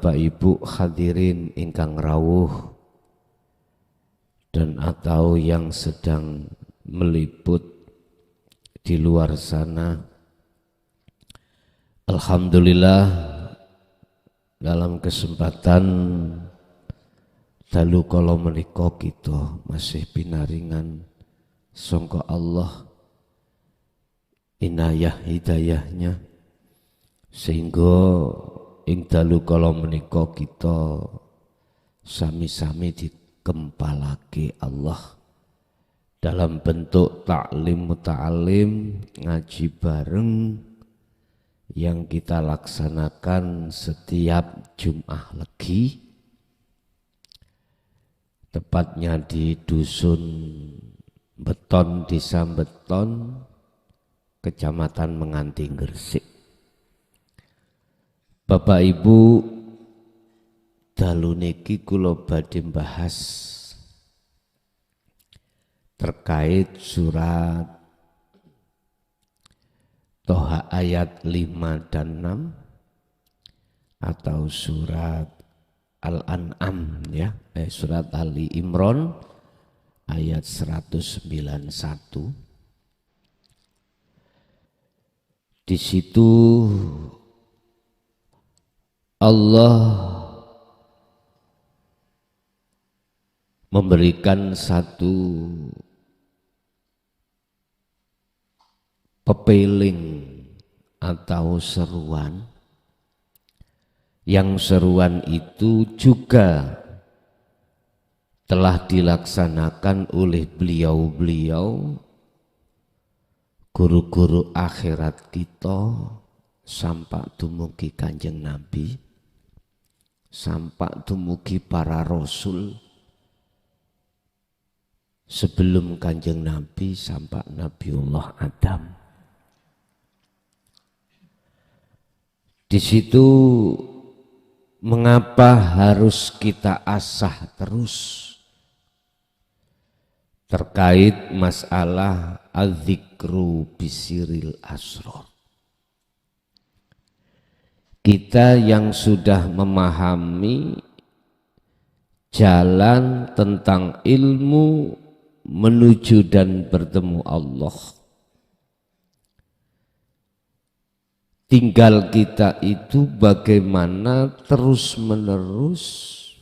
Bapak Ibu hadirin ingkang rawuh dan atau yang sedang meliput di luar sana. Alhamdulillah dalam kesempatan dalu kala menika kita masih pinaringan sangka Allah inayah hidayahnya sehingga ing dalu kala menika kita sami-sami dikempalake Allah dalam bentuk taklim muta'alim ngaji bareng yang kita laksanakan setiap Jum'ah Legi, tepatnya di Dusun Beton, Desa Beton, Kecamatan Menganti, Gresik. Bapak Ibu, dalu niki kula badhe bahas terkait surat Toha ayat 5 dan 6 atau surat Al-An'am ya, surat Ali Imran ayat 191. Di situ Allah memberikan satu pepeling atau seruan, yang seruan itu juga telah dilaksanakan oleh beliau-beliau guru-guru akhirat kita sampai dumugi Kanjeng Nabi, sampai dumugi para rasul sebelum Kanjeng Nabi sampai Nabiullah Adam. Di situ mengapa harus kita asah terus terkait masalah al-dzikru bisiril asrar. Kita yang sudah memahami jalan tentang ilmu menuju dan bertemu Allah, tinggal kita itu bagaimana terus menerus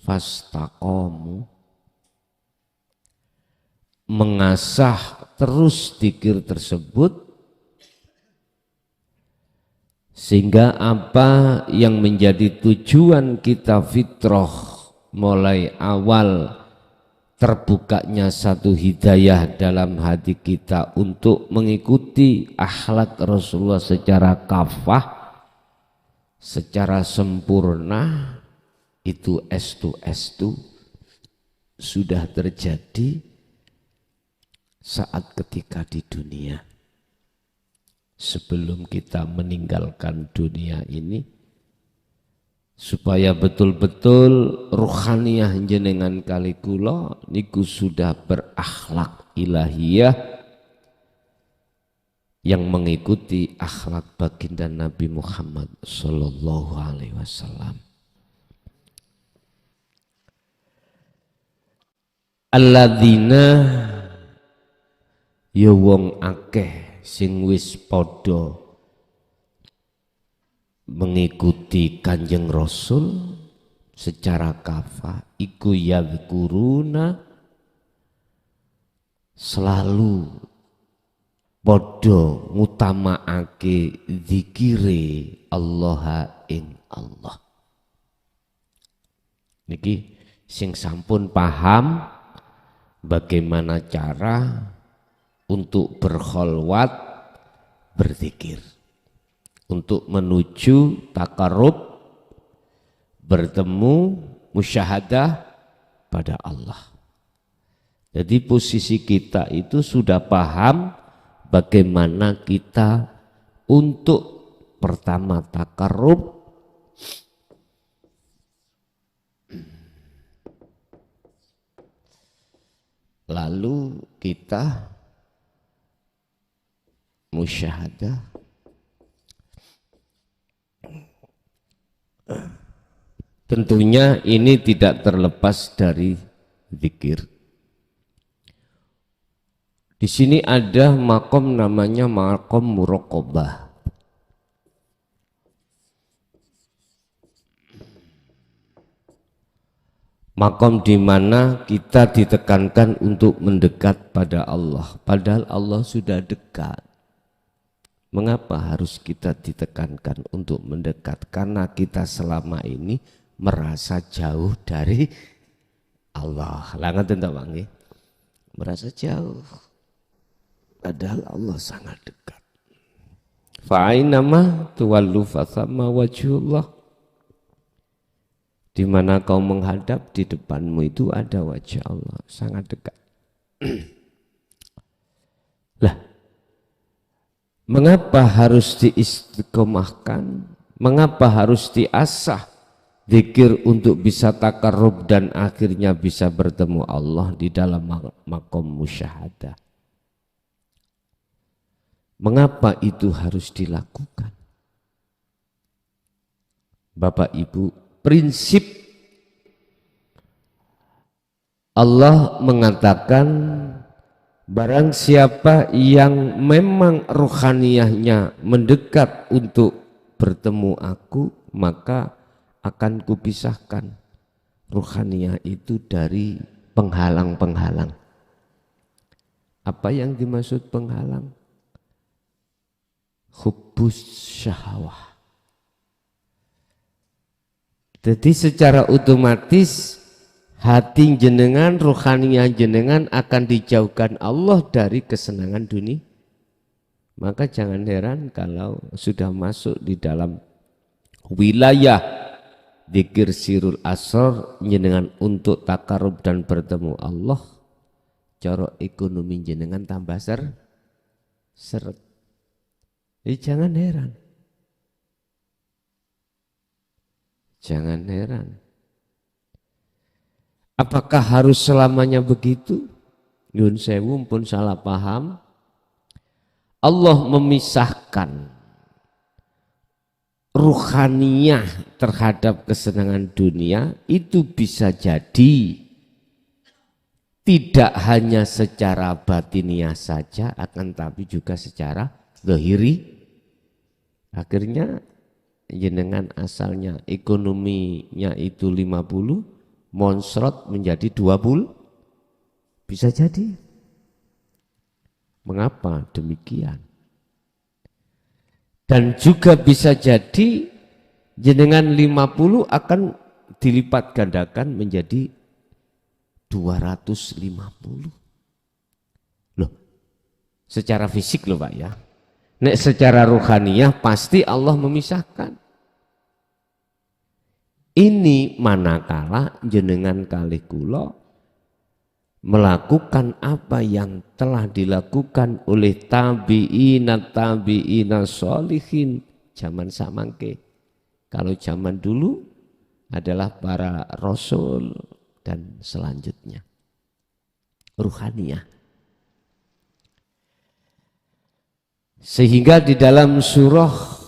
fastaqamu, mengasah terus dzikir tersebut sehingga apa yang menjadi tujuan kita fitrah mulai awal terbukanya satu hidayah dalam hati kita untuk mengikuti akhlak Rasulullah secara kafah, secara sempurna, itu estu sudah terjadi saat ketika di dunia. Sebelum kita meninggalkan dunia ini, supaya betul-betul ruhaniyah jenengan kali kula niku sudah berakhlak ilahiyah yang mengikuti akhlak baginda Nabi Muhammad sallallahu alaihi wasallam. Alladzina ya wong akeh sing wis padha mengikuti Kanjeng Rasul secara kafah iku yadhkuruna selalu padha ngutamaake zikire Allah ing Allah. Niki sing sampun paham bagaimana cara untuk berkholwat berzikir, untuk menuju takarrub, bertemu, musyahadah pada Allah. Jadi posisi kita itu sudah paham bagaimana kita untuk pertama takarrub, lalu kita musyahadah Tentunya ini tidak terlepas dari zikir. Di sini ada makom namanya makom muraqabah. Makom di mana kita ditekankan untuk mendekat pada Allah, padahal Allah sudah dekat. Mengapa harus kita ditekankan untuk mendekat? Karena kita selama ini merasa jauh dari Allah. Langat entah wangi, merasa jauh. Padahal Allah sangat dekat. Fa'ainama tuwallu fathamma wajhullah. Di mana kau menghadap, di depanmu itu ada wajah Allah, sangat dekat. Lah, mengapa harus diistiqomahkan? Mengapa harus diasah zikir untuk bisa takarrub dan akhirnya bisa bertemu Allah di dalam makom musyahadah? Mengapa itu harus dilakukan? Bapak Ibu, prinsip Allah mengatakan barang siapa yang memang ruhaniyahnya mendekat untuk bertemu aku, maka akan kupisahkan ruhaniyah itu dari penghalang-penghalang. Apa yang dimaksud penghalang? Hubbus syahwah. Jadi secara otomatis hati jenengan, ruhaniyah jenengan akan dijauhkan Allah dari kesenangan dunia. Maka jangan heran kalau sudah masuk di dalam wilayah zikir sirul asrar jenengan untuk takarub dan bertemu Allah, cara ekonomi jenengan tambah seret. Jangan heran. Jangan heran. Apakah harus selamanya begitu? Nyun sewu pun salah paham. Allah memisahkan ruhaniyah terhadap kesenangan dunia itu bisa jadi tidak hanya secara batiniah saja, akan tapi juga secara zahiri. Akhirnya jenengan asalnya ekonominya itu 50, monsrot menjadi 20, bisa jadi. Mengapa demikian? Dan juga bisa jadi jenengan 50 akan dilipat gandakan menjadi 250. Loh, secara fisik loh Pak ya. Nek secara ruhaniyah pasti Allah memisahkan. Ini manakala jenengan kalih kula melakukan apa yang telah dilakukan oleh tabi'ina sholihin zaman samangke. Kalau zaman dulu adalah para rasul dan selanjutnya ruhaniyah. Sehingga di dalam surah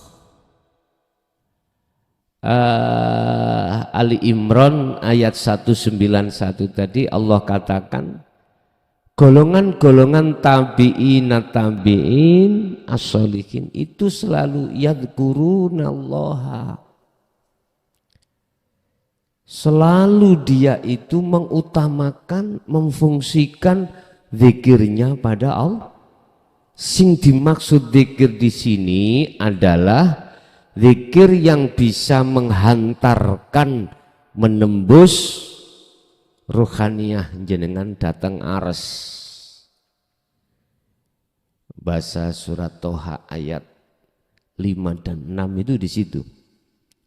Ali Imran ayat 191 tadi Allah katakan golongan-golongan tabi'in as-sholihin itu selalu yadhkurunallaha, selalu dia itu mengutamakan, memfungsikan zikirnya pada Allah. Sing dimaksud zikir di sini adalah zikir yang bisa menghantarkan, menembus ruhaniyah jenengan datang ares. Bahasa surat Toha ayat 5 dan 6 itu di situ.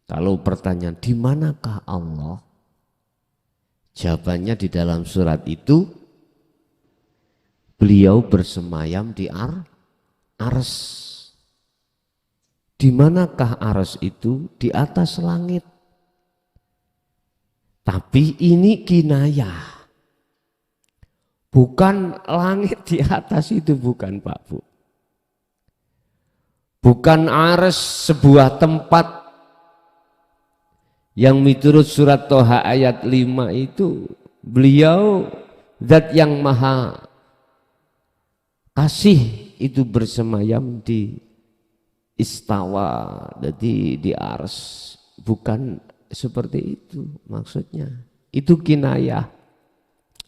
Kalau pertanyaan di manakah Allah? Jawabannya di dalam surat itu beliau bersemayam di ares. Di manakah ares itu? Di atas langit. Tapi ini kinayah. Bukan langit di atas itu, bukan Pak Bu. Bukan ares sebuah tempat Yang miturut surat Toha ayat 5 itu beliau zat yang maha kasih itu bersemayam di istawa, jadi di ars. Bukan seperti itu maksudnya. Itu kinayah,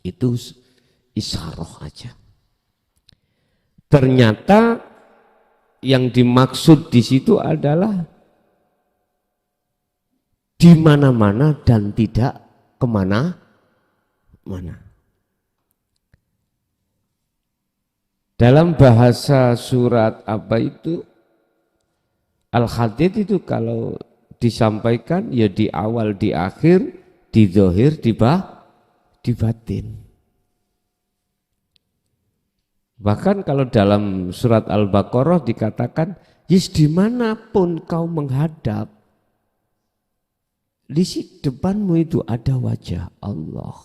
itu isyarah aja. Ternyata yang dimaksud di situ adalah di mana-mana dan tidak kemana-mana. Dalam bahasa surat apa itu Al-Hadid itu kalau disampaikan ya di awal, di akhir, di zahir, di batin. Bahkan kalau dalam surat Al-Baqarah dikatakan, yes dimanapun kau menghadap, di depanmu itu ada wajah Allah.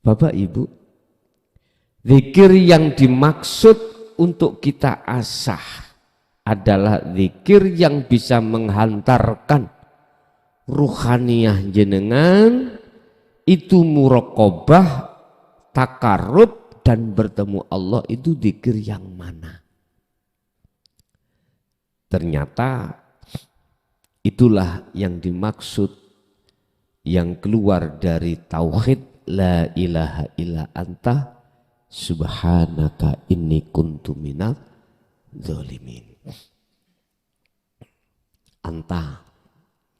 Bapak Ibu, zikir yang dimaksud untuk kita asah adalah zikir yang bisa menghantarkan ruhaniyah jenengan itu muraqabah, takarrub dan bertemu Allah. Itu zikir yang mana? Ternyata itulah yang dimaksud yang keluar dari tauhid la ilaha illa anta subhanaka inni kuntu minadz zalimin. Anta,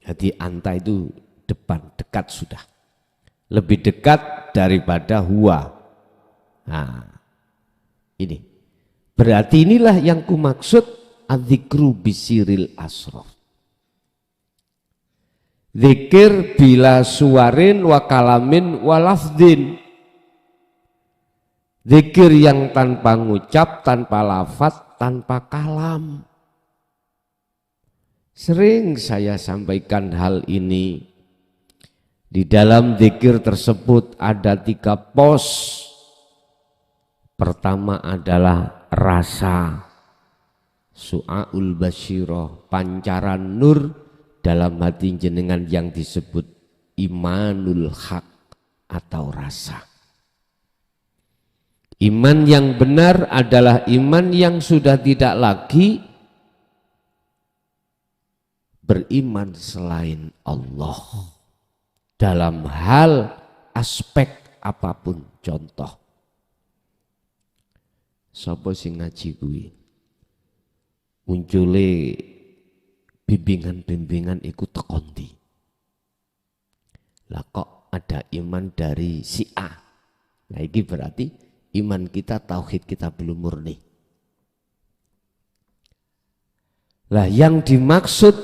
jadi anta itu depan, dekat sudah, lebih dekat daripada huwa. Nah, ini berarti inilah yang kumaksud adzikru bisiril asraf. Zikir bila suarin wa kalamin wa lafdin. Zikir yang tanpa ngucap, tanpa lafaz, tanpa kalam. Sering saya sampaikan hal ini. Di dalam zikir tersebut ada 3 pos. Pertama adalah rasa, su'aul basyirah, pancaran nur dalam hati jenengan yang disebut imanul haq atau rasa. Iman yang benar adalah iman yang sudah tidak lagi beriman selain Allah dalam hal aspek apapun. Contoh, sapa sing ngaji kuwi muncule bimbingan-bimbingan iku tekondi. Lah kok ada iman dari si A. Nah ini berarti iman kita, tauhid kita belum murni. Lah yang dimaksud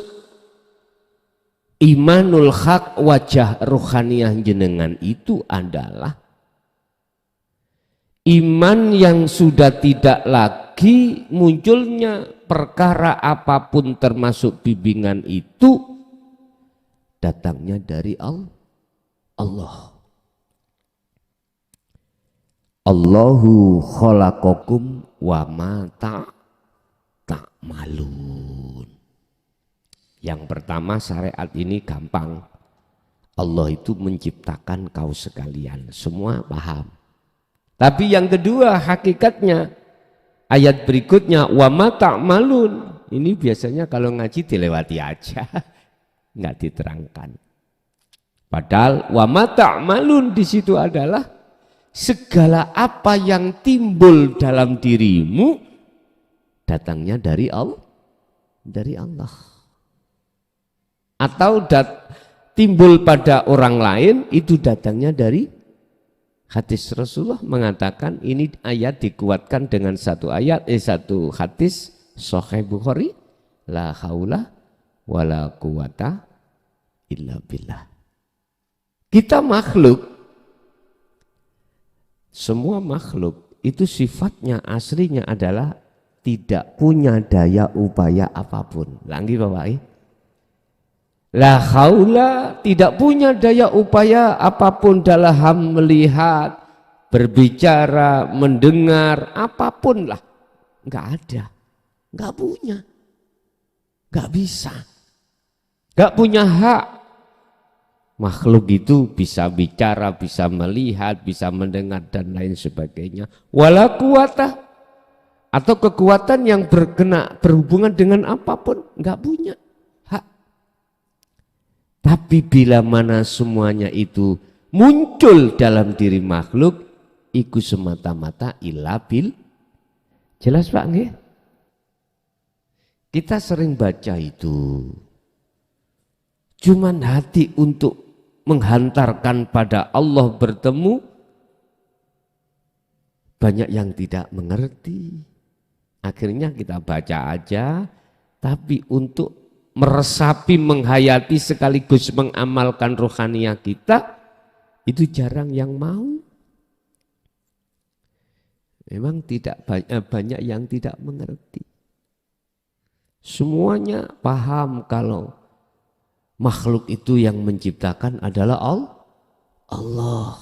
imanul haq, wajah ruhaniyah jenengan itu adalah iman yang sudah tidak lagi munculnya perkara apapun termasuk bimbingan itu datangnya dari Allah. Allahu khalaqakum wa ma ta'malun. Yang pertama syariat ini gampang. Allah itu menciptakan kau sekalian. Semua paham. Tapi yang kedua hakikatnya ayat berikutnya wa ma ta'malun. Ini biasanya kalau ngaji dilewati aja. Enggak diterangkan. Padahal wa ma ta'malun di situ adalah segala apa yang timbul dalam dirimu datangnya dari Allah. Atau timbul pada orang lain itu datangnya dari hadis. Rasulullah mengatakan ini ayat dikuatkan dengan satu hadis Sahih Bukhari, la haula wala quwata illa billah. Kita makhluk, semua makhluk itu sifatnya aslinya adalah tidak punya daya upaya apapun. Lagi Bapak la haula, tidak punya daya upaya apapun dalam melihat, berbicara, mendengar, apapun lah. Enggak ada, enggak punya. Gak bisa. Gak punya hak. Makhluk itu bisa bicara, bisa melihat, bisa mendengar dan lain sebagainya. Wala quwata, atau kekuatan yang berhubungan dengan apapun, gak punya hak. Tapi bila mana semuanya itu muncul dalam diri makhluk, iku semata-mata illa bil. Jelas Pak nggih? Kita sering baca itu. Cuman hati untuk menghantarkan pada Allah bertemu, banyak yang tidak mengerti. Akhirnya kita baca aja, tapi untuk meresapi, menghayati sekaligus mengamalkan rohaniah kita, itu jarang yang mau. Memang tidak banyak yang tidak mengerti. Semuanya paham kalau makhluk itu yang menciptakan adalah Allah.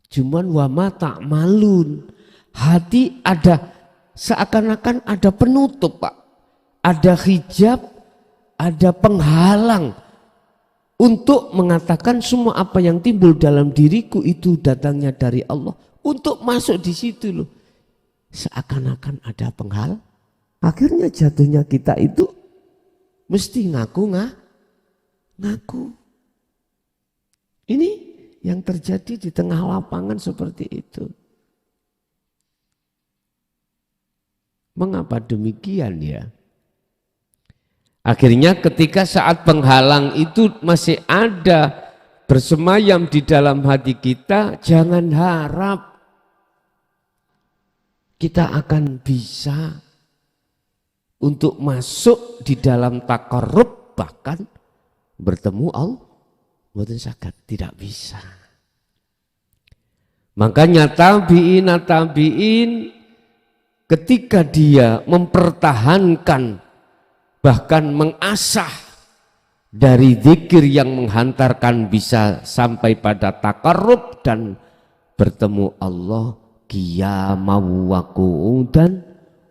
Cuman wama ta'malun. Hati ada seakan-akan ada penutup Pak. Ada hijab, ada penghalang untuk mengatakan semua apa yang timbul dalam diriku itu datangnya dari Allah. Untuk masuk di situ loh. Seakan-akan ada penghalang. Akhirnya jatuhnya kita itu mesti ngaku. Ini yang terjadi di tengah lapangan seperti itu. Mengapa demikian ya? Akhirnya ketika saat penghalang itu masih ada bersemayam di dalam hati kita, jangan harap kita akan bisa untuk masuk di dalam takarrub, bahkan bertemu Allah. Mboten saged, tidak bisa. Makanya tabi'in ketika dia mempertahankan bahkan mengasah dari zikir yang menghantarkan bisa sampai pada takarrub dan bertemu Allah, qiyamau wa qu'udan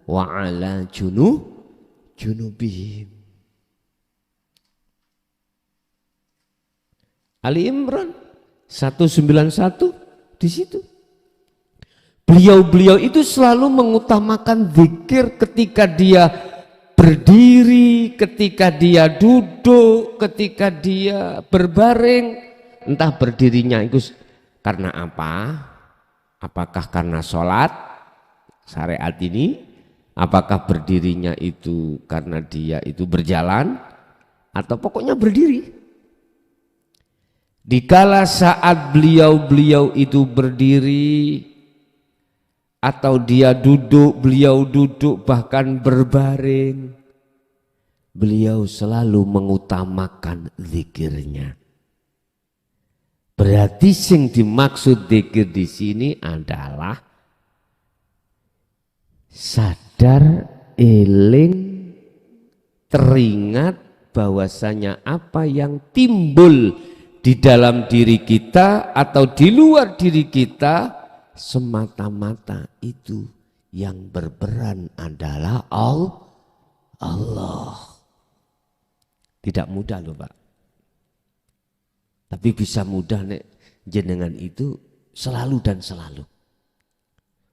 wa ala junubihim. Ali Imran 191 di situ. Beliau itu selalu mengutamakan zikir ketika dia berdiri, ketika dia duduk, ketika dia berbaring. Entah berdirinya itu karena apa? Apakah karena sholat syariat ini? Apakah berdirinya itu karena dia itu berjalan? Atau pokoknya berdiri? Dikala saat beliau itu berdiri atau dia duduk, beliau duduk bahkan berbaring, beliau selalu mengutamakan zikirnya. Berarti sing dimaksud zikir di sini adalah sadar, eling, teringat bahwasanya apa yang timbul di dalam diri kita atau di luar diri kita semata-mata itu yang berperan adalah Allah. Tidak mudah loh Pak. Tapi bisa mudah nek jenengan itu selalu dan selalu.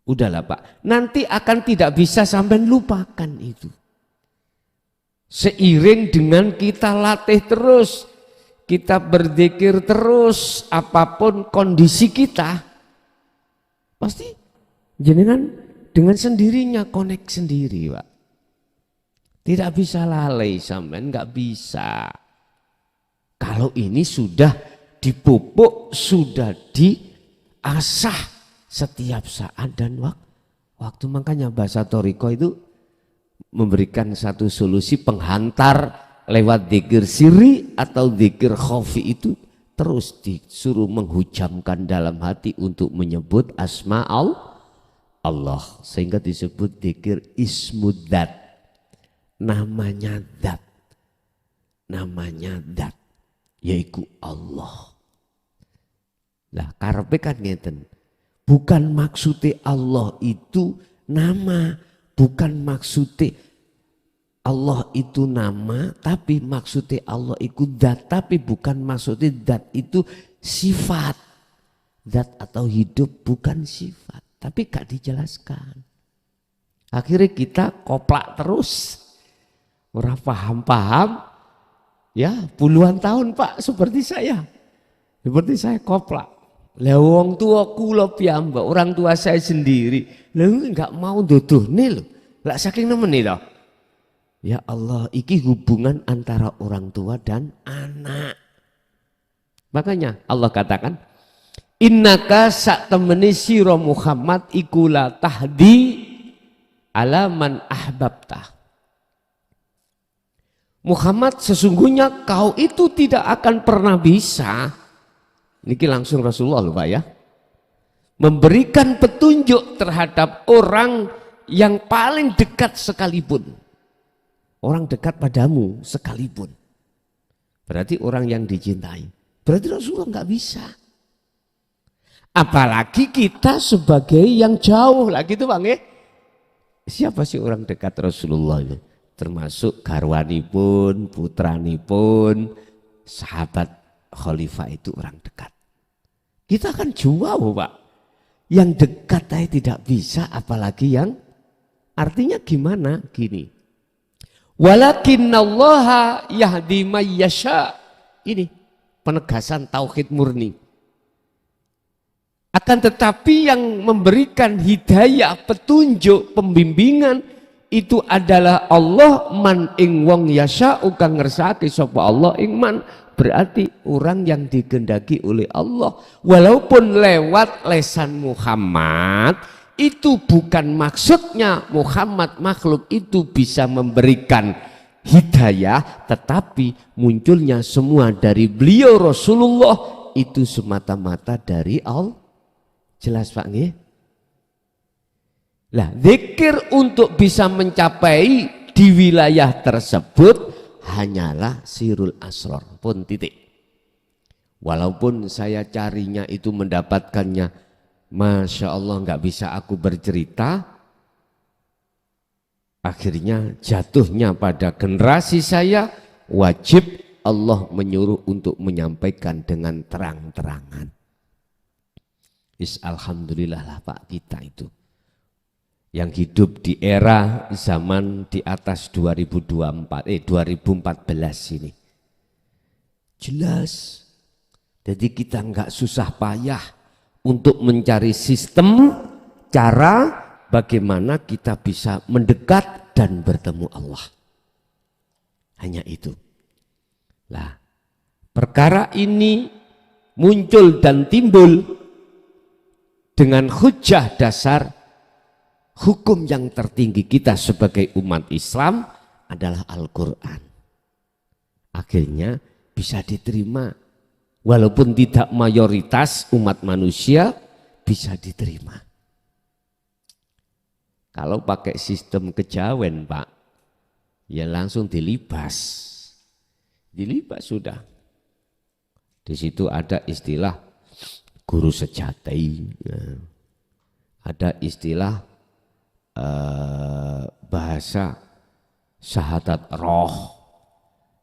Udahlah Pak, nanti akan tidak bisa sampai lupakan itu. Seiring dengan kita latih terus, kita berzikir terus, apapun kondisi kita, pasti jenengan dengan sendirinya connect sendiri Pak. Tidak bisa lalai sampean, nggak bisa. Kalau ini sudah dipupuk, sudah diasah setiap saat dan waktu. Makanya bahasa Toriko itu memberikan satu solusi penghantar lewat zikir sirri atau zikir khafi itu terus disuruh menghujamkan dalam hati untuk menyebut asma Allah, sehingga disebut zikir ismudzat, namanya zat yaitu Allah. Lah karepe kan ngeten, bukan maksudnya Allah itu nama, bukan maksudnya Allah itu nama, tapi maksudnya Allah itu zat, tapi bukan maksudnya zat itu sifat. Zat atau hidup bukan sifat, tapi gak dijelaskan. Akhirnya kita koplak terus, orang paham-paham, ya puluhan tahun Pak seperti saya koplak. Lah wong tua kula piyambak, orang tua saya sendiri, lah enggak mau duduhne lho. Lah saking nemeni to. Ya Allah, iki hubungan antara orang tua dan anak. Makanya Allah katakan, innaka sak temeni sira Muhammad iku la tahdi ala man ahbabta. Muhammad, sesungguhnya kau itu tidak akan pernah bisa, niki langsung Rasulullah lho Pak ya, memberikan petunjuk terhadap orang yang paling dekat sekalipun. Orang dekat padamu sekalipun. Berarti orang yang dicintai. Berarti Rasulullah nggak bisa. Apalagi kita sebagai yang jauh lah gitu Bang ya. Siapa sih orang dekat Rasulullah itu? Termasuk garwanipun, putranipun, sahabat khalifah itu orang dekat. Kita kan jauh Pak. Yang dekat saya tidak bisa, apalagi yang artinya gimana? Gini. Walakinnallaha yahdi may yasha. Ini penegasan tauhid murni. Akan tetapi yang memberikan hidayah, petunjuk, pembimbingan itu adalah Allah. Man ing wong yasha kang ngersake sapa Allah ing man, berarti orang yang digendaki oleh Allah. Walaupun lewat lesan Muhammad, itu bukan maksudnya Muhammad makhluk itu bisa memberikan hidayah, tetapi munculnya semua dari beliau Rasulullah itu semata-mata dari Allah. Jelas Pak nggih? Lah, zikir untuk bisa mencapai di wilayah tersebut hanyalah sirul asror pun titik. Walaupun saya carinya itu mendapatkannya, Masya Allah nggak bisa aku bercerita, akhirnya jatuhnya pada generasi saya, wajib Allah menyuruh untuk menyampaikan dengan terang-terangan. Alhamdulillah lah Pak kita itu yang hidup di era zaman di atas 2014 ini jelas. Jadi kita nggak susah payah untuk mencari sistem cara bagaimana kita bisa mendekat dan bertemu Allah. Hanya itu. Lah, perkara ini muncul dan timbul dengan hujah dasar hukum yang tertinggi kita sebagai umat Islam adalah Al-Quran. Akhirnya bisa diterima. Walaupun tidak mayoritas umat manusia bisa diterima. Kalau pakai sistem kejawen Pak, ya langsung dilibas. Dilibas sudah. Di situ ada istilah guru sejati, ya. Ada istilah bahasa syahadat roh,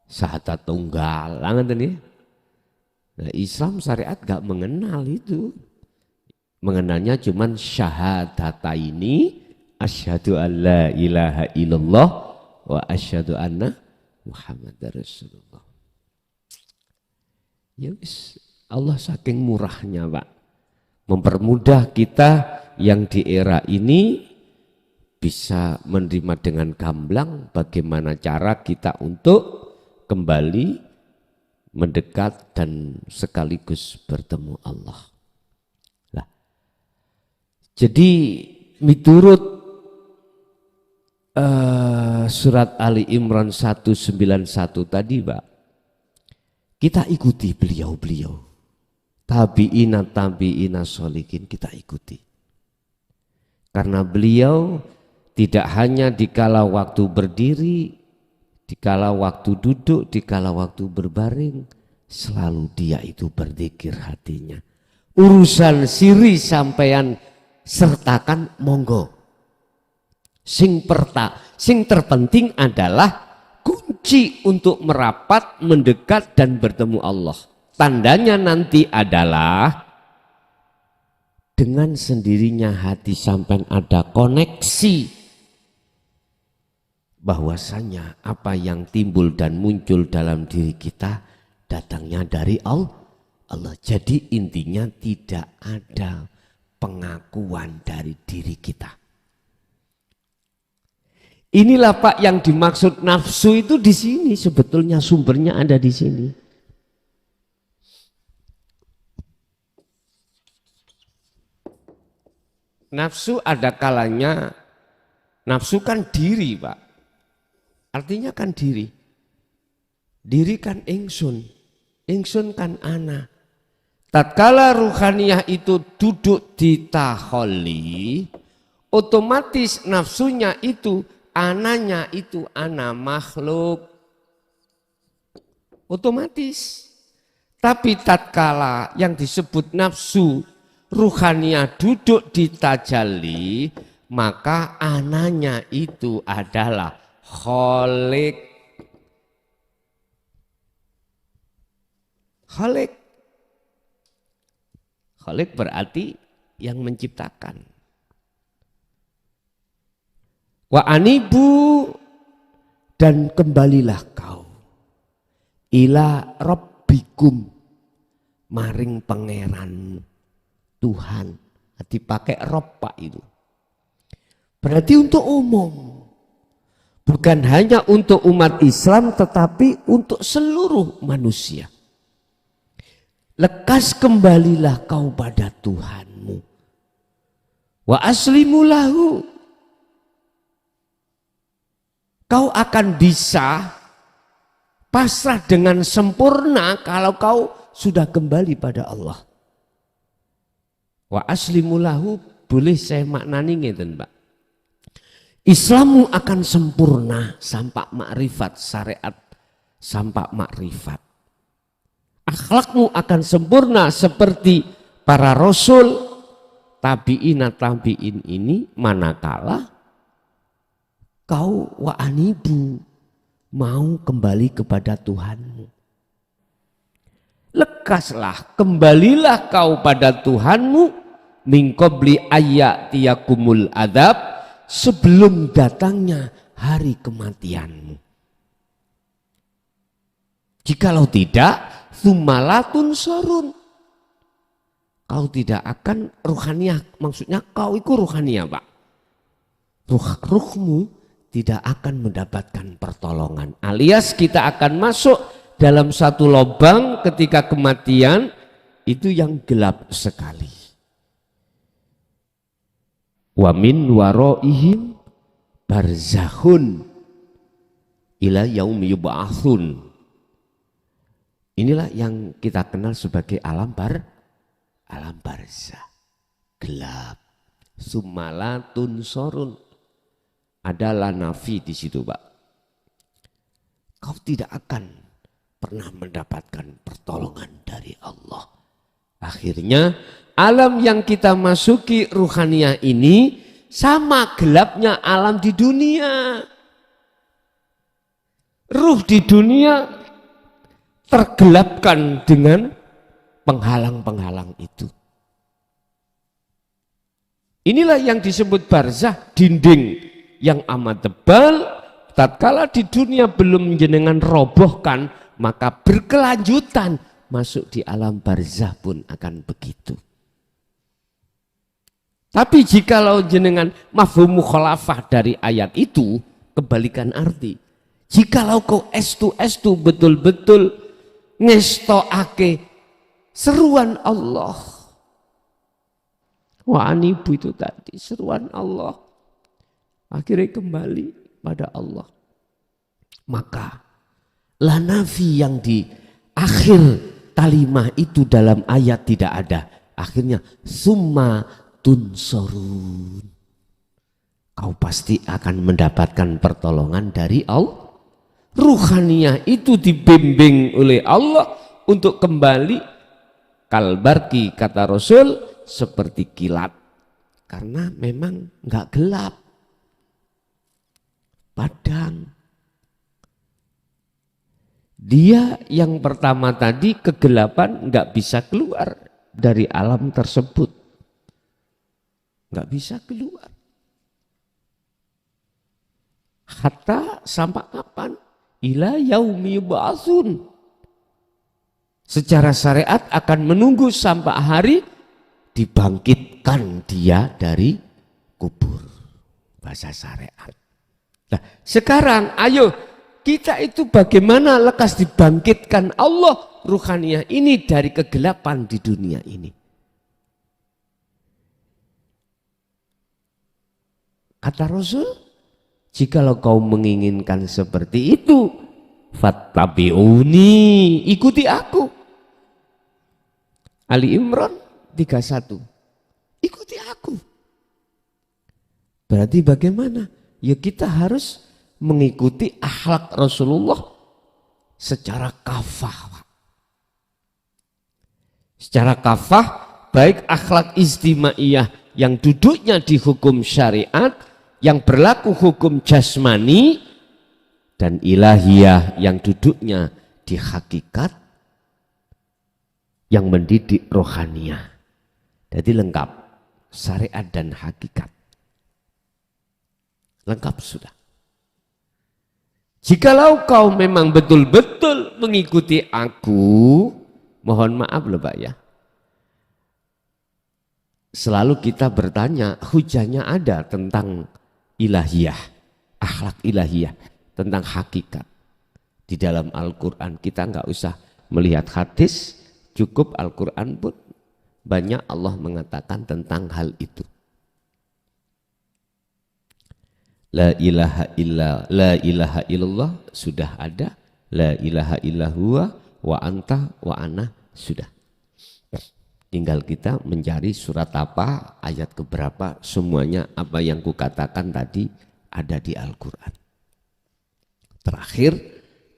syahadat tunggal, nih. Nah, Islam syariat gak mengenal itu. Mengenalnya cuman syahadataini, asyhadu an la ilaha illallah wa asyhadu anna Muhammadar Rasulullah. Ya wis, Allah saking murahnya Pak, mempermudah kita yang di era ini bisa menerima dengan gamblang bagaimana cara kita untuk kembali mendekat dan sekaligus bertemu Allah. Lah, jadi miturut surat Ali Imran 191 tadi Pak, kita ikuti beliau-beliau, tabi'ina sholihin, kita ikuti. Karena beliau tidak hanya dikala waktu berdiri, dikala waktu duduk, dikala waktu berbaring, selalu dia itu berzikir hatinya. Urusan siri sampean sertakan monggo. Sing terpenting adalah kunci untuk merapat, mendekat dan bertemu Allah. Tandanya nanti adalah dengan sendirinya hati sampai ada koneksi bahwasanya apa yang timbul dan muncul dalam diri kita datangnya dari Allah. Jadi intinya tidak ada pengakuan dari diri kita. Inilah Pak yang dimaksud nafsu itu di sini, sebetulnya sumbernya ada di sini. Nafsu ada kalanya, nafsu kan diri Pak, artinya kan diri. Diri kan ingsun, ingsun kan ana. Tatkala ruhaniyah itu duduk di taholli, otomatis nafsunya itu, ananya itu ana makhluk. Otomatis. Tapi tatkala yang disebut nafsu ruhaniyah duduk di tajalli, maka ananya itu adalah kholik. Kholik. Kholik berarti yang menciptakan. Wa anibu, dan kembalilah kau ila rabbikum, maring pangeran Tuhan. Dipakai rob Pak itu. Berarti untuk umum. Bukan hanya untuk umat Islam tetapi untuk seluruh manusia. Lekas kembalilah kau pada Tuhanmu. Wa aslimu lahu. Kau akan bisa pasrah dengan sempurna kalau kau sudah kembali pada Allah. Wa aslimu lahu, boleh saya maknani ngeten Pak. Islammu akan sempurna sampai makrifat syariat, sampai makrifat. Akhlakmu akan sempurna seperti para rasul, tabi'in ini manakala kau wa anibu, mau kembali kepada Tuhanmu. Lekaslah, kembalilah kau pada Tuhanmu min qabli ayyatiyakumul adzab, sebelum datangnya hari kematianmu. Jikalau tidak, tsummalatun sorun, kau tidak akan ruhaniyah, maksudnya kau itu ruhaniyah Pak. Ruhmu tidak akan mendapatkan pertolongan, alias kita akan masuk dalam satu lubang ketika kematian itu yang gelap sekali. Wa min waraihim barzakhun ila yaumi yub'atsun. Inilah yang kita kenal sebagai alam barzah. Gelap. Summalatun sorun. Adalah nafi di situ Pak. Kau tidak akan pernah mendapatkan pertolongan dari Allah. Akhirnya alam yang kita masuki ruhaniyah ini sama gelapnya alam di dunia. Ruh di dunia tergelapkan dengan penghalang-penghalang itu. Inilah yang disebut barzah, dinding yang amat tebal. Tatkala di dunia belum jenengan robohkan, maka berkelanjutan masuk di alam barzah pun akan begitu. Tapi jikalau jenengan mafhum mukhalafah dari ayat itu, kebalikan arti. Jikalau kau estu betul-betul ngestoake seruan Allah. Wa anibu itu tadi seruan Allah. Akhirnya kembali pada Allah. Maka lanafi yang di akhir kalimah itu dalam ayat tidak ada. Akhirnya summa tunsorun. Kau pasti akan mendapatkan pertolongan dari Allah. Ruhaniyah itu dibimbing oleh Allah untuk kembali kalbarki, kata Rasul, seperti kilat. Karena memang enggak gelap. padang. Dia yang pertama tadi kegelapan nggak bisa keluar dari alam tersebut. Nggak bisa keluar. Hatta sampai kapan? Ila yaumi yub'atsun. Secara syariat akan menunggu sampai hari dibangkitkan dia dari kubur. Bahasa syariat. Nah, sekarang ayo kita itu bagaimana lekas dibangkitkan Allah ruhaniyah ini dari kegelapan di dunia ini. Kata Rasul, jikalau kau menginginkan seperti itu, fattabi'uni, ikuti aku. Ali Imran 31, ikuti aku. Berarti bagaimana? Ya kita harus mengikuti akhlak Rasulullah secara kafah. Secara kafah, baik akhlak istimaiyah yang duduknya di hukum syariat, yang berlaku hukum jasmani, dan ilahiyah yang duduknya di hakikat, yang mendidik rohaniyah. Jadi lengkap, syariat dan hakikat. Lengkap sudah. Jikalau kau memang betul-betul mengikuti aku, mohon maaf loh Pak ya. Selalu kita bertanya, hujahnya ada tentang ilahiyah, akhlak ilahiyah, tentang hakikat. Di dalam Al-Quran kita nggak usah melihat hadis, cukup Al-Quran pun banyak Allah mengatakan tentang hal itu. La ilaha illallah sudah ada, la ilaha illallah wa anta wa ana sudah. Tinggal kita mencari surat apa, ayat keberapa, semuanya apa yang kukatakan tadi ada di Al-Quran. Terakhir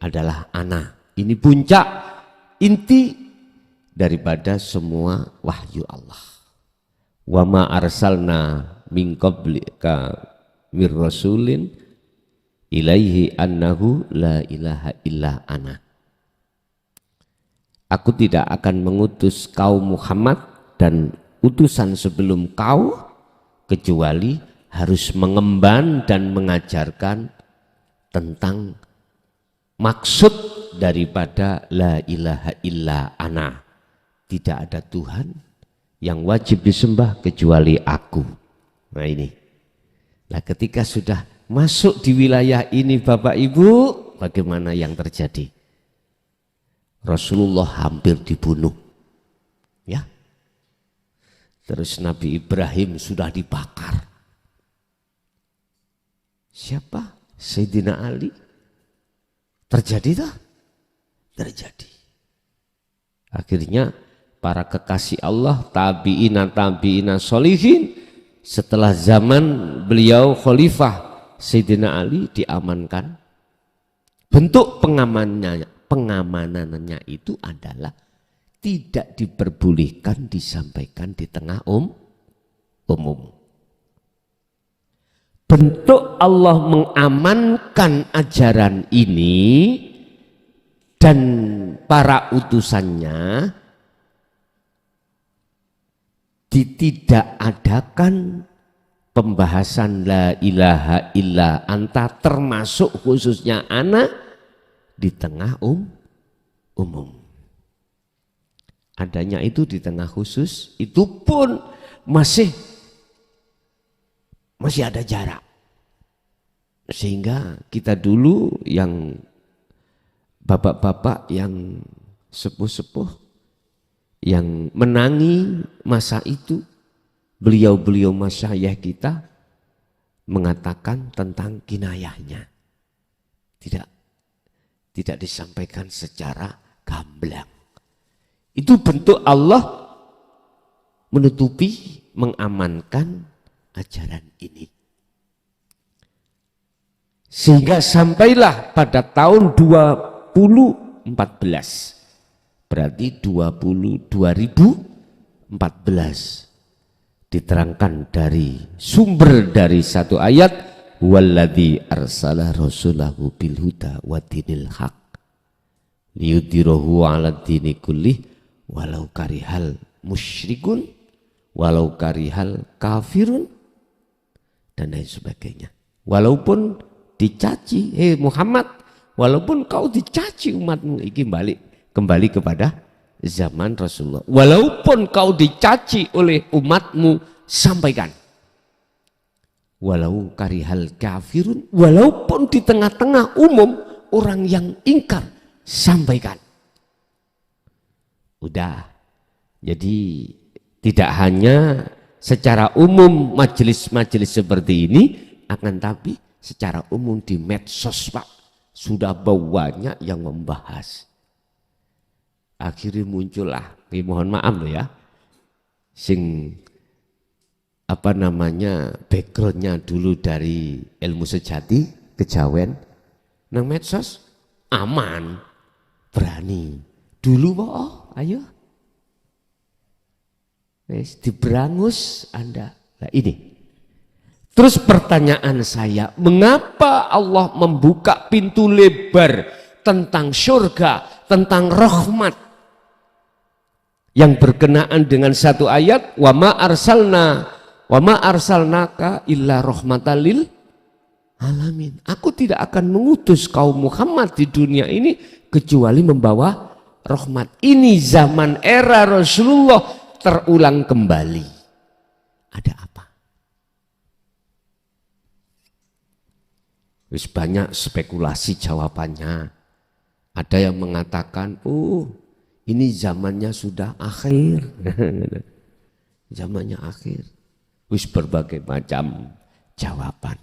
adalah ana. Ini puncak inti daripada semua wahyu Allah. Wa ma arsalna min qablika mir rasulin ilaihi annahu la ilaha illa ana. Aku tidak akan mengutus kau Muhammad dan utusan sebelum kau kecuali harus mengemban dan mengajarkan tentang maksud daripada la ilaha illa ana. Tidak ada Tuhan yang wajib disembah kecuali aku. Nah ini. Nah ketika sudah masuk di wilayah ini Bapak Ibu, bagaimana yang terjadi? Rasulullah hampir dibunuh. Ya. Terus Nabi Ibrahim sudah dibakar. Siapa? Sayyidina Ali. Terjadi tak? Terjadi. Akhirnya para kekasih Allah, tabi'ina solihin, setelah zaman beliau khalifah Sayyidina Ali diamankan. Bentuk pengamanannya itu adalah tidak diperbolehkan disampaikan di tengah umum. Bentuk Allah mengamankan ajaran ini dan para utusannya ditidakadakan pembahasan la ilaha illa anta termasuk khususnya anak di tengah umum. Adanya itu di tengah khusus, itu pun masih ada jarak. Sehingga kita dulu yang bapak-bapak yang sepuh-sepuh yang menangi masa itu, beliau-beliau masyayikh kita mengatakan tentang kinayahnya. Tidak disampaikan secara gamblang. Itu bentuk Allah menutupi, mengamankan ajaran ini. Sehingga sampailah pada tahun 2014, berarti 2014, diterangkan dari sumber dari satu ayat, Walladzi arsala rasulahu bil huda wa dinil haq liyudhhirahu 'alad dini kullih walau karihal musyrikun walau karihal kafirun dan lain sebagainya. Walaupun dicaci, Muhammad, walaupun kau dicaci umatmu, ini kembali kepada zaman Rasulullah. Walaupun kau dicaci oleh umatmu, sampaikan. Walau karihal kafirun, walaupun di tengah-tengah umum orang yang ingkar, sampaikan. Udah. Jadi tidak hanya secara umum majelis-majelis seperti ini, akan tapi secara umum di medsos, Pak, sudah banyak yang membahas. Akhirnya muncullah, mohon maaf loh ya, backgroundnya dulu dari ilmu sejati, kejawen, nang medsos aman, berani. Dulu ayo. Diberangus Anda. Nah ini. Terus pertanyaan saya, mengapa Allah membuka pintu lebar tentang surga, tentang rahmat yang berkenaan dengan satu ayat, wa ma arsalnaka illa rahmatan lil alamin. Aku tidak akan mengutus kaum Muhammad di dunia ini kecuali membawa rahmat. Ini zaman era Rasulullah terulang kembali. Ada apa? Wis banyak spekulasi jawabannya. Ada yang mengatakan, ini zamannya sudah akhir. Zamannya akhir. Wis berbagai macam jawaban.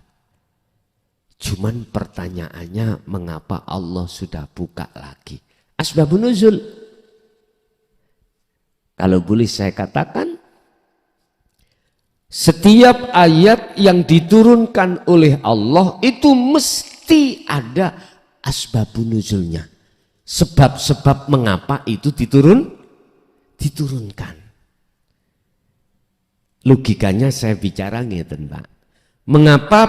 Cuman pertanyaannya, mengapa Allah sudah buka lagi? Asbabun nuzul. Kalau boleh saya katakan, setiap ayat yang diturunkan oleh Allah itu mesti ada asbabun nuzulnya. Sebab-sebab mengapa itu diturunkan. Logikanya saya bicara ngeten, Pak. Mengapa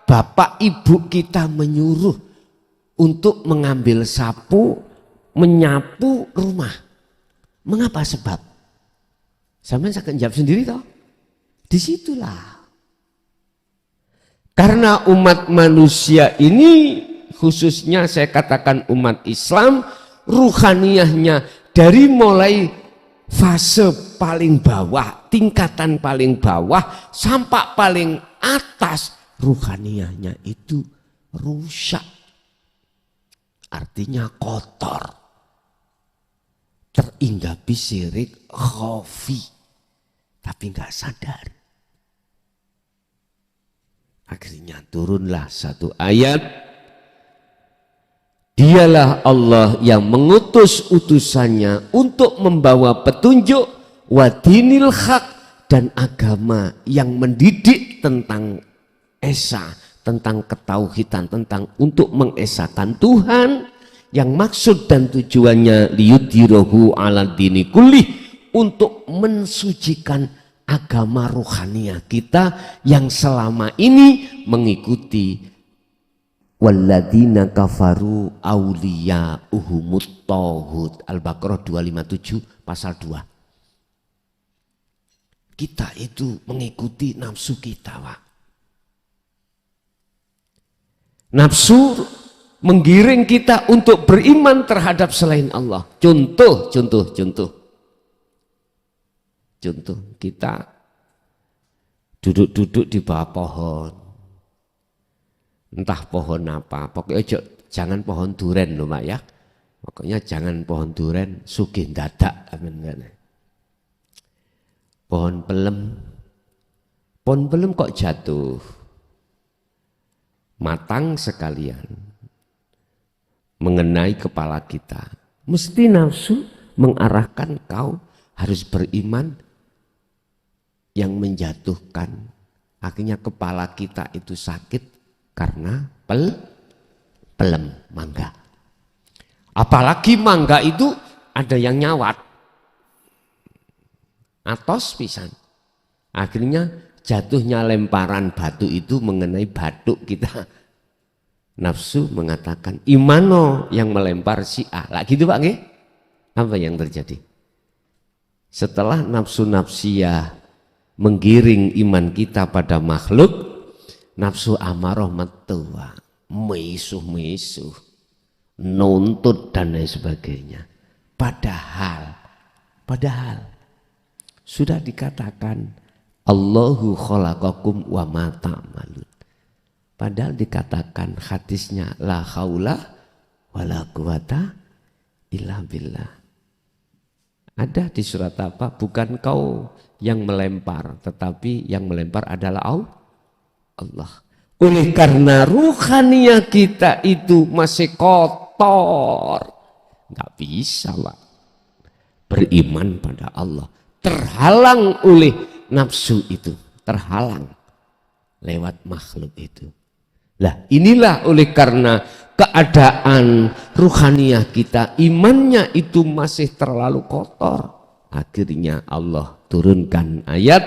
bapak ibu kita menyuruh untuk mengambil sapu, menyapu rumah? Mengapa sebab? Sama saya akan jawab sendiri toh. Disitulah. Karena umat manusia ini, khususnya saya katakan umat Islam, ruhaniyahnya dari mulai fase paling bawah, tingkatan paling bawah, sampai paling atas, ruhaniyahnya itu rusak. Artinya kotor. Teringgapi syirik khafi. Tapi nggak sadar. Akhirnya turunlah satu ayat. Dialah Allah yang mengutus utusannya untuk membawa petunjuk wa dinil haq, dan agama yang mendidik tentang esa, tentang ketauhidan, tentang untuk mengesakan Tuhan, yang maksud dan tujuannya liyudhhirahu 'ala dini kullih, untuk mensucikan agama rohaniah kita yang selama ini mengikuti walladzina kafaru awliya'uhumut taghut. Al-Baqarah 257 pasal 2. Kita itu mengikuti nafsu kita, Pak. Nafsu menggiring kita untuk beriman terhadap selain Allah. Contoh, kita duduk-duduk di bawah pohon. Entah pohon apa, pokoknya jangan pohon duren loh, Mak ya. Pokoknya jangan pohon duren, sugih dadak. Pohon pelem kok jatuh. Matang sekalian mengenai kepala kita. Mesti nafsu mengarahkan kau harus beriman yang menjatuhkan. Akhirnya kepala kita itu sakit karena pelem mangga. Apalagi mangga itu ada yang nyawat. Atos pisan. Akhirnya jatuhnya lemparan batu itu mengenai batuk kita. Nafsu mengatakan imano yang melempar si A. Lah gitu Pak nggih? Apa yang terjadi? Setelah nafsu nafsiyah menggiring iman kita pada makhluk, nafsu amarah metu, misuh-misuh, nuntut dan lain sebagainya. Padahal sudah dikatakan Allahu khalaqakum wa ma ta'malun. Padahal dikatakan hadisnya la haula wala quwata illa billah. Ada di surat apa? Bukan kau yang melempar, tetapi yang melempar adalah Allah. Oleh karena ruhania kita itu masih kotor, nggak bisa Pak beriman pada Allah. Terhalang oleh nafsu itu, terhalang lewat makhluk itu. Lah inilah oleh karena keadaan ruhaniah kita, imannya itu masih terlalu kotor. Akhirnya Allah turunkan ayat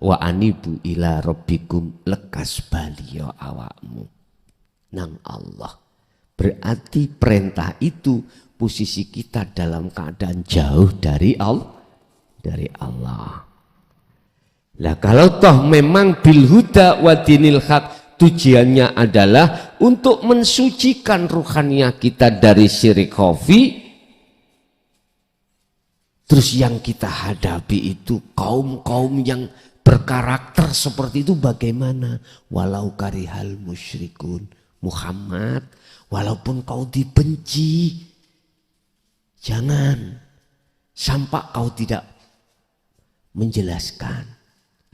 wa anibu ila rabbikum, lekas baliyo awakmu nang Allah. Berarti perintah itu posisi kita dalam keadaan jauh dari Allah. Lah kalau toh memang bil huda wa dinil haq, tujuannya adalah untuk mensucikan ruhaniah kita dari syirik khafi. Terus yang kita hadapi itu kaum-kaum yang berkarakter seperti itu bagaimana? Walau karihal musyrikun, Muhammad, walaupun kau dibenci, jangan sampai kau tidak menjelaskan.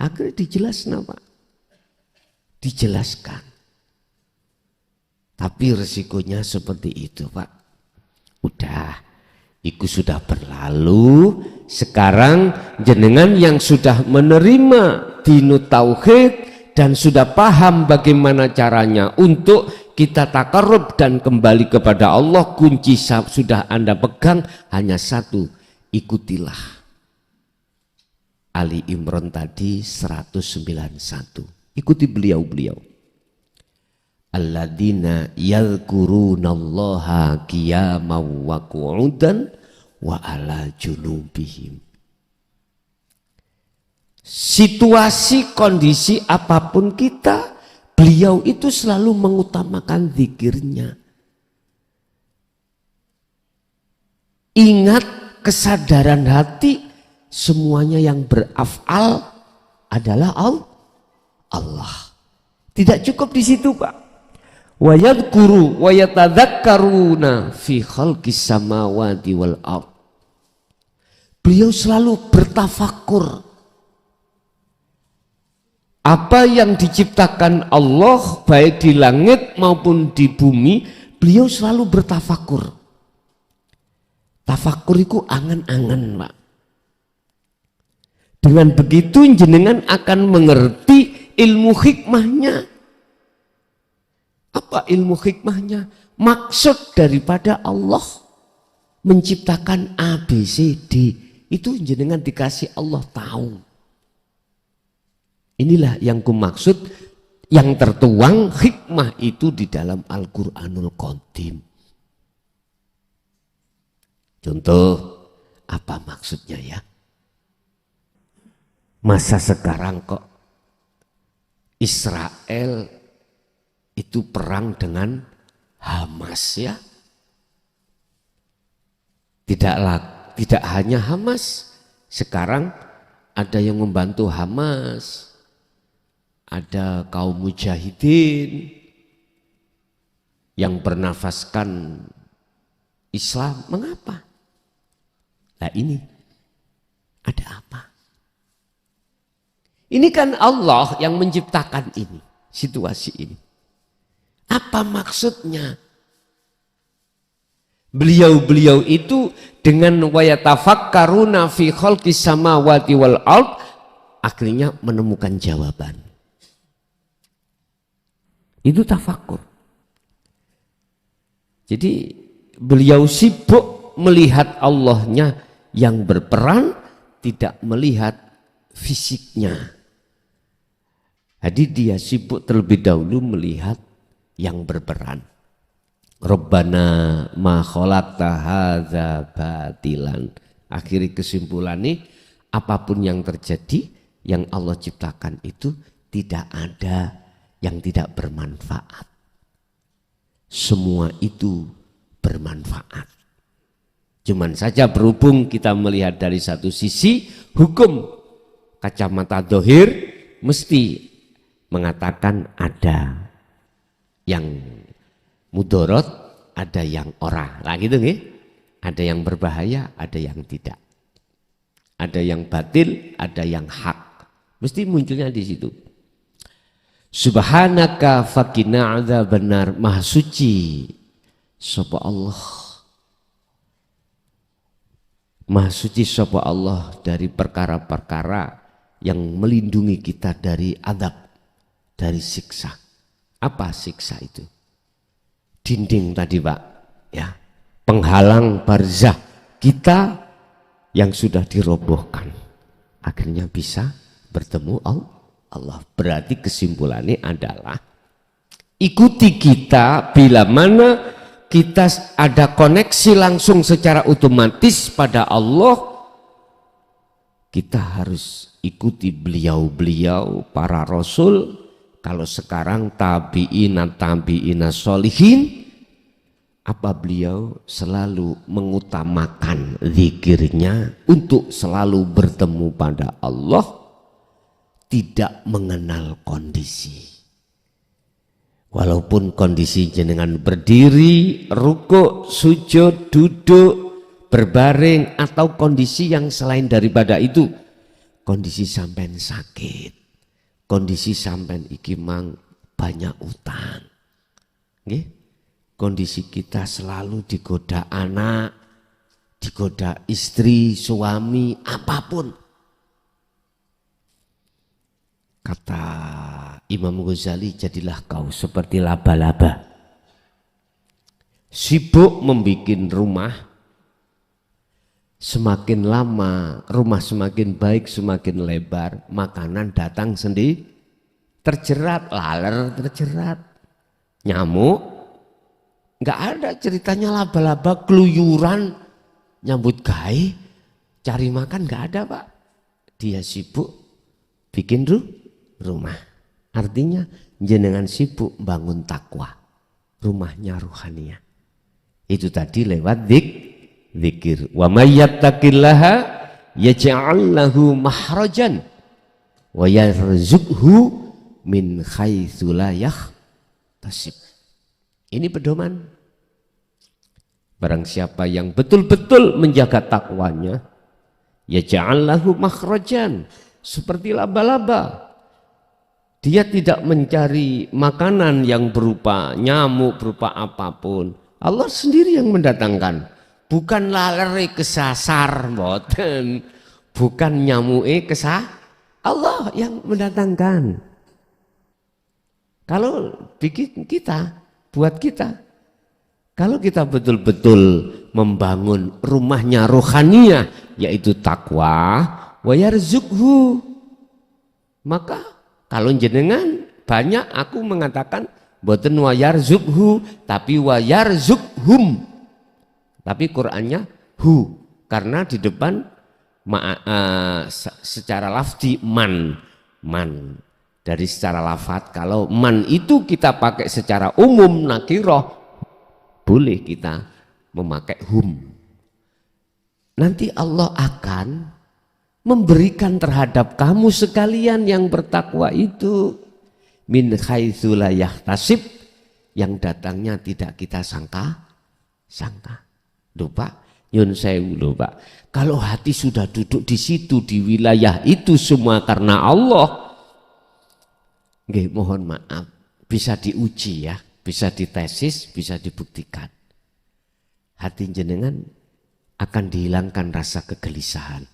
Akhirnya dijelaskan apa? Dijelaskan. Tapi resikonya seperti itu Pak. Udah, itu sudah berlalu. Sekarang jenengan yang sudah menerima dinu tauhid dan sudah paham bagaimana caranya untuk kita takarrub dan kembali kepada Allah, kunci sudah Anda pegang hanya satu, ikutilah Ali Imran tadi 191. Ikuti beliau-beliau. Alladzina yadhkurunallaha qiyaman wa qu'udan wa ala junubihim. Situasi kondisi apapun kita, beliau itu selalu mengutamakan zikirnya. Ingat kesadaran hati, semuanya yang beraf'al adalah Allah. Tidak cukup di situ Pak. Wa yadhkuru wa yatadzakkaruna fi khalqis samawati wal ardh. Beliau selalu bertafakur. Apa yang diciptakan Allah baik di langit maupun di bumi, beliau selalu bertafakur. Tafakur itu angan-angan Pak. Dengan begitu jenengan akan mengerti ilmu hikmahnya. Apa ilmu hikmahnya? Maksud daripada Allah menciptakan A, B, C, D. Itu jenengan dikasih Allah tahu. Inilah yang kumaksud, yang tertuang hikmah itu di dalam Al-Quranul Qadim. Contoh, apa maksudnya ya? Masa sekarang kok Israel itu perang dengan Hamas ya? Tidak hanya Hamas, sekarang ada yang membantu Hamas, ada kaum mujahidin yang bernafaskan Islam. Mengapa? Nah ini ada apa? Ini kan Allah yang menciptakan ini, situasi ini. Apa maksudnya? Beliau-beliau itu dengan wa yatafakkaruna fi khalqis samawati wal ardh, akhirnya menemukan jawaban. Itu tafakkur. Jadi beliau sibuk melihat Allahnya yang berperan tidak melihat fisiknya. Jadi dia sibuk terlebih dahulu melihat yang berperan. Rabbana ma khalaqta hadza batilan. Akhiri kesimpulan ini, apapun yang terjadi, yang Allah ciptakan itu tidak ada yang tidak bermanfaat. Semua itu bermanfaat. Cuman saja berhubung kita melihat dari satu sisi, hukum kacamata dohir mesti mengatakan ada yang mudorot, ada yang ora. Lah gitu nggih. Ada yang berbahaya, ada yang tidak. Ada yang batil, ada yang hak. Mesti munculnya di situ. Subhanaka faqina adzabannar. Maha suci sapa Allah. Maha suci sapa Allah dari perkara-perkara yang melindungi kita dari azab, dari siksa. Apa siksa itu? Dinding tadi Pak, ya, penghalang barzah kita yang sudah dirobohkan, akhirnya bisa bertemu Allah. Berarti kesimpulannya adalah ikuti kita bila mana kita ada koneksi langsung secara otomatis pada Allah, kita harus ikuti beliau-beliau para rasul. Kalau sekarang tabi'ina sholihin, apa beliau selalu mengutamakan zikirnya untuk selalu bertemu pada Allah, tidak mengenal kondisi. Walaupun kondisi jenengan berdiri, rukuk, sujud, duduk, berbaring, atau kondisi yang selain daripada itu, kondisi sampean sakit, kondisi sampean iki mang banyak utang, nggih? Kondisi kita selalu digoda anak, digoda istri, suami, apapun. Kata Imam Ghazali, jadilah kau seperti laba-laba, sibuk membikin rumah. Semakin lama rumah semakin baik, semakin lebar, makanan datang sendiri, terjerat, laler terjerat, nyamuk. Nggak ada ceritanya laba-laba keluyuran nyambut gawe cari makan, nggak ada Pak. Dia sibuk bikin rumah. Artinya jenengan sibuk bangun takwa, rumahnya ruhaniyah. Itu tadi lewat zikir. Wa may yattaqillaha yaj'al lahu mahrajan wa yarzuqhu min haitsu la yahtasib. Ini pedoman. Barang siapa yang betul-betul menjaga takwanya, yaj'al lahu mahrajan, seperti laba-laba. Dia tidak mencari makanan yang berupa nyamuk, berupa apapun. Allah sendiri yang mendatangkan. Bukan lalere kesasar, mboten. Bukan nyamuke Allah yang mendatangkan. Kalau bikin kita, buat kita, kalau kita betul-betul membangun rumahnya rohaniyah, yaitu takwa, wa yarzuqhu, maka kalau jenengan banyak, aku mengatakan mboten wa yarzuqhu, tapi wa yarzuqhum. Tapi Qur'annya hu, karena di depan secara lafzi man. Dari secara lafaz, kalau man itu kita pakai secara umum nakiroh, boleh kita memakai hum. Nanti Allah akan memberikan terhadap kamu sekalian yang bertakwa itu min haitsu la yahtasib, yang datangnya tidak kita sangka. Loh Pak, nyun sewu loh Pak, kalau hati sudah duduk di situ, di wilayah itu semua karena Allah, nggih, mohon maaf, bisa diuji ya, bisa ditesis, bisa dibuktikan. Hati jenengan akan dihilangkan rasa kegelisahan,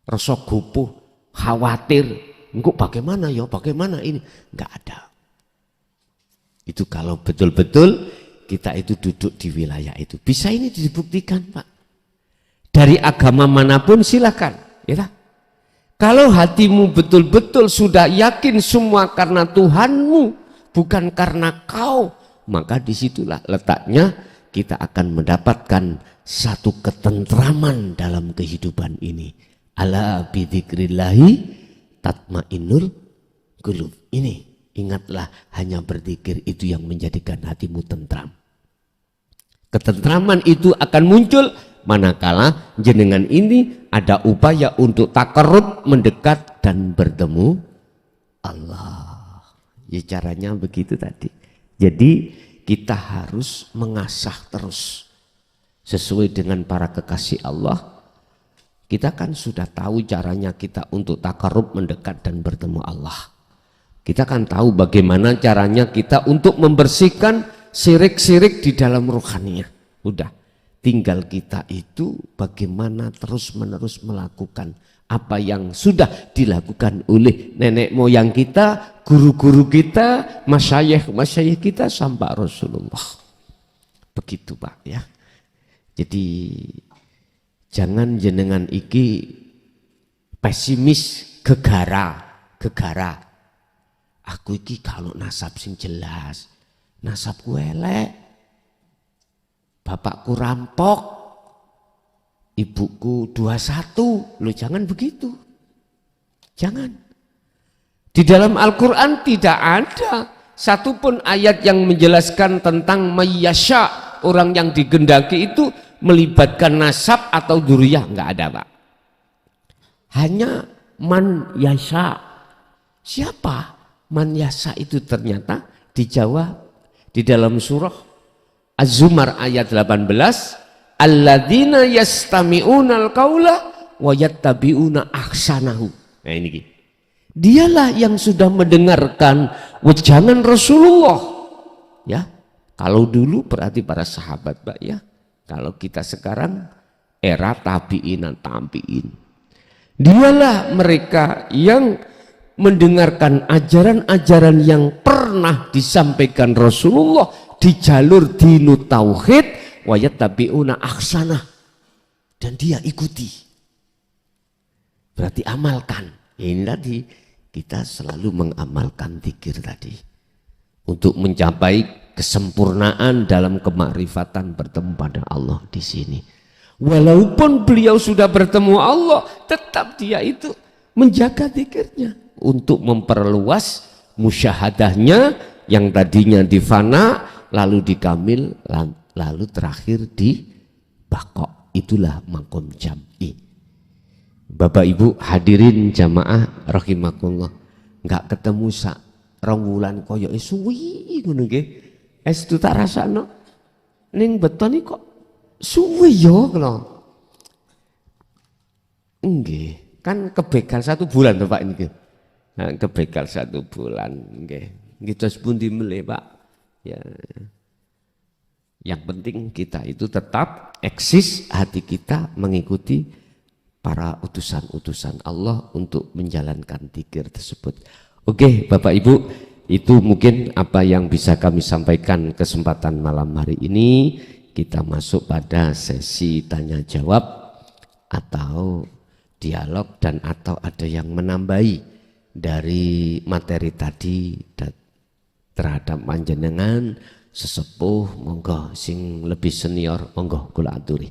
rasa gupuh, khawatir, engkau bagaimana ya, bagaimana ini, enggak ada. Itu kalau betul-betul kita itu duduk di wilayah itu. Bisa ini dibuktikan Pak. dari agama manapun silakan, ya. Kalau hatimu betul-betul sudah yakin semua karena Tuhanmu, bukan karena kau, maka disitulah letaknya kita akan mendapatkan satu ketentraman dalam kehidupan ini. Ala bidzikrillahi tatmainnul qulub. Ini, ingatlah, hanya berzikir itu yang menjadikan hatimu tentram. Ketentraman itu akan muncul manakala jenengan ini ada upaya untuk takarrub, mendekat dan bertemu Allah. Ya caranya begitu tadi. Jadi kita harus mengasah terus sesuai dengan para kekasih Allah. Kita kan sudah tahu caranya kita untuk takarrub, mendekat dan bertemu Allah. Kita kan tahu bagaimana caranya kita untuk membersihkan syirik-syirik di dalam rohaninya. Udah, tinggal kita itu bagaimana terus-menerus melakukan apa yang sudah dilakukan oleh nenek moyang kita, guru-guru kita, masyayikh kita sampai Rasulullah. Begitu Pak ya. Jadi jangan jenengan iki pesimis, gegara. Aku iki kalau nasab sing jelas, nasabku elek, bapakku rampok, ibuku 21. Loh jangan begitu. Jangan. Di dalam Al-Quran tidak ada satupun ayat yang menjelaskan tentang mayyasya, orang yang digendaki itu melibatkan nasab atau dzurriyyah, enggak ada Pak. Hanya man yasha. Siapa man yasha itu? Ternyata dijawab di dalam surah Az-Zumar ayat 18, alladzina yastami'unal qaula wa yattabi'una ahsanahu. Nah ini gitu. Dialah yang sudah mendengarkan wejangan Rasulullah. Ya, kalau dulu berarti para sahabat Pak ya. Kalau kita sekarang era tabi'in. Dialah mereka yang mendengarkan ajaran-ajaran yang pernah disampaikan Rasulullah di jalur dinut tauhid, wa yattabi'una ahsanah, dan dia ikuti. Berarti amalkan. Ini tadi kita selalu mengamalkan zikir tadi untuk mencapai kesempurnaan dalam kemakrifatan bertemu pada Allah di sini. Walaupun beliau sudah bertemu Allah, tetap dia itu menjaga zikirnya untuk memperluas musyahadahnya yang tadinya difana, lalu dikamil, lalu terakhir di baqo. Itulah makom jam'i. Bapak Ibu hadirin jamaah rahimakumullah, enggak ketemu sak rong wulan koyo suwi ngono nggih. Es tu tak rasakno. Ning beton iki kok suwi yo kula. Nggih, kan kebegal 1 bulan to Pak niki. Nah, kebegal 1 bulan nggih. Nggih terus pundi melih Pak. Ya. Yang penting kita itu tetap eksis, hati kita mengikuti para utusan-utusan Allah untuk menjalankan zikir tersebut. Oke Bapak Ibu, itu mungkin apa yang bisa kami sampaikan kesempatan malam hari ini. Kita masuk pada sesi tanya jawab atau dialog, dan atau ada yang menambahi dari materi tadi terhadap panjenengan sesepuh, monggo sing lebih senior, monggo kula aturi.